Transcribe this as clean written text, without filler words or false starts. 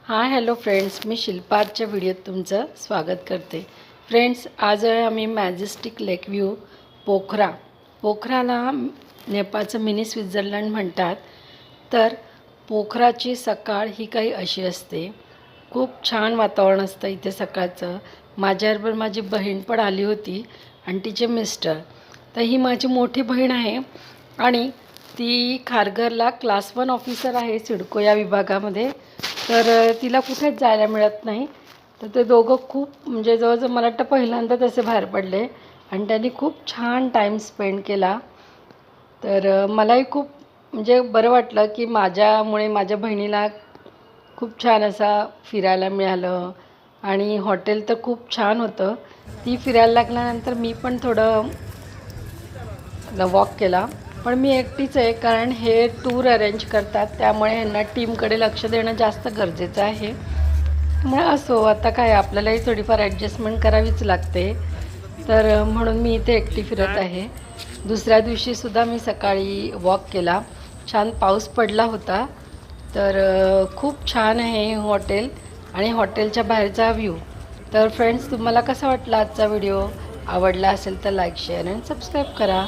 Hi hello friends, मी शिल्पा आजच्या व्हिडिओत तुमचं स्वागत करते. फ्रेंड्स, आज आहे आम्ही मॅजेस्टिक लेक व्ह्यू पोखराला नेपाळचं मिनी स्वित्झर्लंड म्हणतात. तर पोखराची सकाळ ही काही अशी असते. खूप छान वातावरण असतं इथे सकाळचं. माझ्याबरोबर माझी बहीण पण आली होती आणि तिचे मिस्टर. तर ही माझी मोठी बहीण आहे आणि ती खारघरला क्लास 1 ऑफिसर आहे सिडको या विभागामध्ये. तर तिला कुठेच जायला मिळत नाही. तर ते दोघं खूप म्हणजे जवळजवळ मला वाटतं पहिल्यांदा तसे बाहेर पडले आणि त्यांनी खूप छान टाईम स्पेंड केला. तर मलाही खूप म्हणजे बरं वाटलं की माझ्यामुळे माझ्या बहिणीला खूप छान असा फिरायला मिळालं. आणि हॉटेल तर खूप छान होतं. ती फिरायला लागल्यानंतर मी पण थोडं वॉक केला. पण मी एकटीच आहे, कारण हे टूर अरेंज करतात, त्यामुळे यांना टीमकडे लक्ष देणं जास्त गरजेचं आहे. त्यामुळे असो, आता काय आपल्यालाही थोडीफार ॲडजस्टमेंट करावीच लागते. तर म्हणून मी इथे एकटी फिरत आहे. दुसऱ्या दिवशीसुद्धा मी सकाळी वॉक केला. छान पाऊस पडला होता. तर खूप छान आहे हे हॉटेल आणि हॉटेलच्या बाहेरचा व्ह्यू. तर फ्रेंड्स, तुम्हाला कसा वाटला आजचा व्हिडिओ? आवडला असेल तर लाईक, शेअर आणि सबस्क्राईब करा.